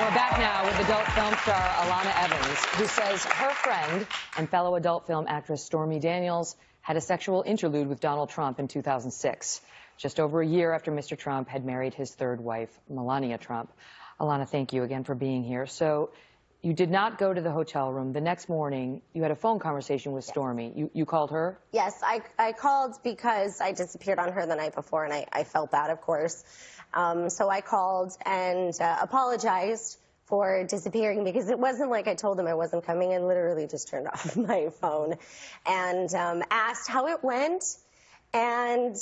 We're back now with adult film star Alana Evans, who says her friend and fellow adult film actress Stormy Daniels had a sexual interlude with Donald Trump in 2006, just over a year after Mr. Trump had married his third wife, Melania Trump. Alana, thank you again for being here. So you did not go to the hotel room. The next morning, you had a phone conversation with Stormy. You called her? Yes, I called because I disappeared on her the night before, and I felt bad, of course. So I called and apologized for disappearing, because it wasn't like I told him I wasn't coming. I literally just turned off my phone and asked how it went. And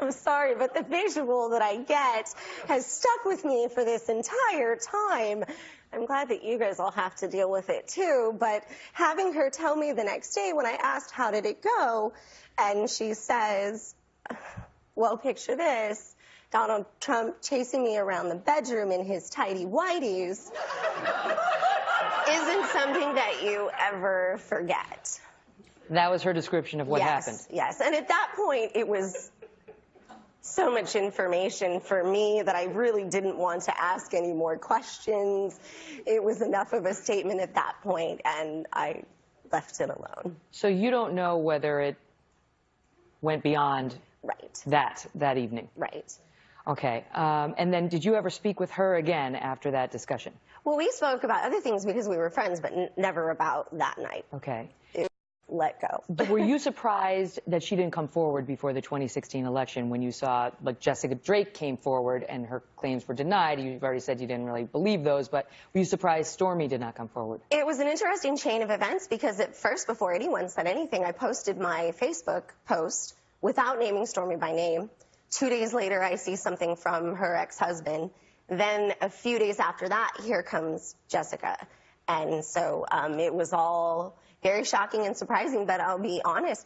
I'm sorry, but the visual that I get has stuck with me for this entire time. I'm glad that you guys all have to deal with it too, but having her tell me the next day when I asked how did it go, and she says, well, picture this, Donald Trump chasing me around the bedroom in his tighty Whities, isn't something that you ever forget. That was her description of what happened. Yes, and at that point, it was so much information for me that I really didn't want to ask any more questions. It was enough of a statement at that point, and I left it alone. So you don't know whether it went beyond that evening? Right. Okay. And then did you ever speak with her again after that discussion? Well, we spoke about other things because we were friends, but never about that night. Okay. Let go. Were you surprised that she didn't come forward before the 2016 election when you saw, like, Jessica Drake came forward and her claims were denied? You've already said you didn't really believe those, but were you surprised Stormy did not come forward? It was an interesting chain of events because at first, before anyone said anything, I posted my Facebook post without naming Stormy by name. 2 days later, I see something from her ex-husband. Then a few days after that, here comes Jessica. And so it was all very shocking and surprising, but I'll be honest,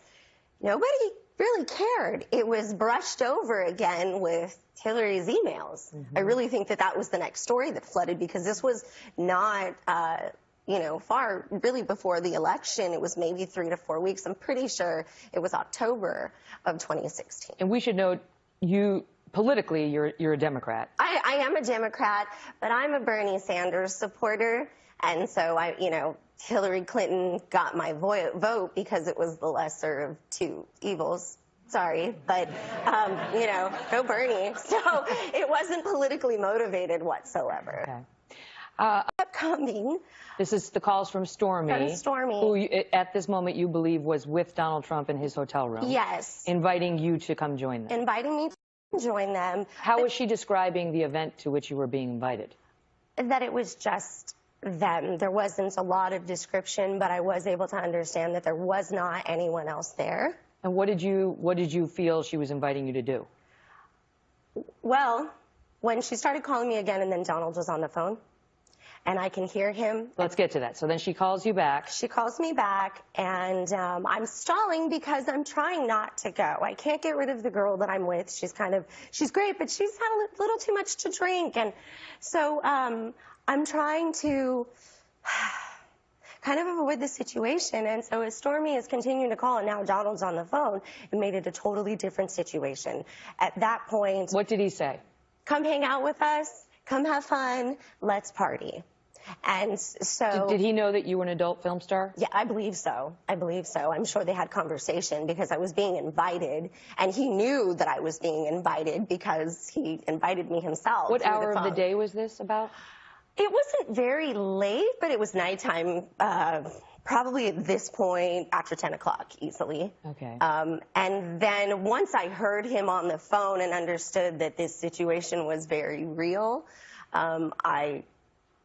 nobody really cared. It was brushed over again with Hillary's emails. I really think that that was the next story that flooded, because this was not, far really before the election. It was maybe 3 to 4 weeks. I'm pretty sure it was October of 2016. And we should note, politically, you're a Democrat. I am a Democrat, but I'm a Bernie Sanders supporter. And so Hillary Clinton got my vote because it was the lesser of two evils. Sorry, but, go Bernie. So it wasn't politically motivated whatsoever. Okay. Upcoming. This is the calls from Stormy. From Stormy. Who, at this moment, you believe was with Donald Trump in his hotel room. Yes. Inviting you to come join them. Inviting me to join them. How was she describing the event to which you were being invited? That it was just them. There wasn't a lot of description, but I was able to understand that there was not anyone else there. And what did you feel she was inviting you to do? Well, when she started calling me again and then Donald was on the phone and I can hear him. Let's get to that. So then she calls you back. She calls me back, and I'm stalling because I'm trying not to go. I can't get rid of the girl that I'm with. She's great, but she's had a little too much to drink. And so I'm trying to kind of avoid the situation. And so as Stormy is continuing to call and now Donald's on the phone, it made it a totally different situation. At that point... What did he say? Come hang out with us. Come have fun. Let's party. And so... Did he know that you were an adult film star? Yeah, I believe so. I believe so. I'm sure they had conversation because I was being invited, and he knew that I was being invited because he invited me himself. What hour of the day was this about? It wasn't very late, but it was nighttime, probably at this point after 10 o'clock, easily. Okay. And then once I heard him on the phone and understood that this situation was very real, I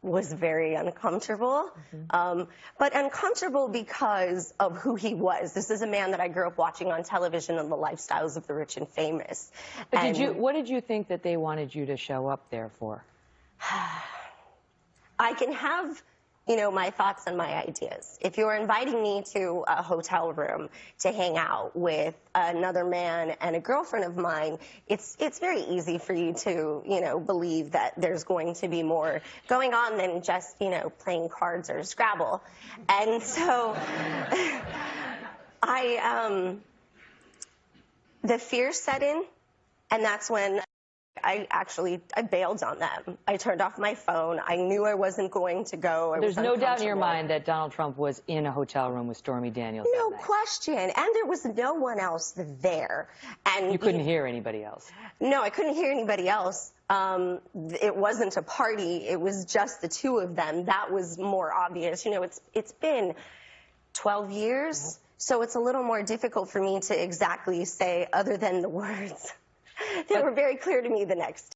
was very uncomfortable. But uncomfortable because of who he was. This is a man that I grew up watching on television and the lifestyles of the rich and famous. But what did you think that they wanted you to show up there for? I can have, my thoughts and my ideas. If you're inviting me to a hotel room to hang out with another man and a girlfriend of mine, it's very easy for you to, believe that there's going to be more going on than just, playing cards or Scrabble. And so the fear set in. And that's when I bailed on them. I turned off my phone. I knew I wasn't going to go. There's no doubt in your mind that Donald Trump was in a hotel room with Stormy Daniels. No question. And there was no one else there. And you couldn't hear anybody else? No, I couldn't hear anybody else. It wasn't a party. It was just the two of them. That was more obvious. You know, it's been 12 years, so it's a little more difficult for me to exactly say other than the words. They were very clear to me the next day.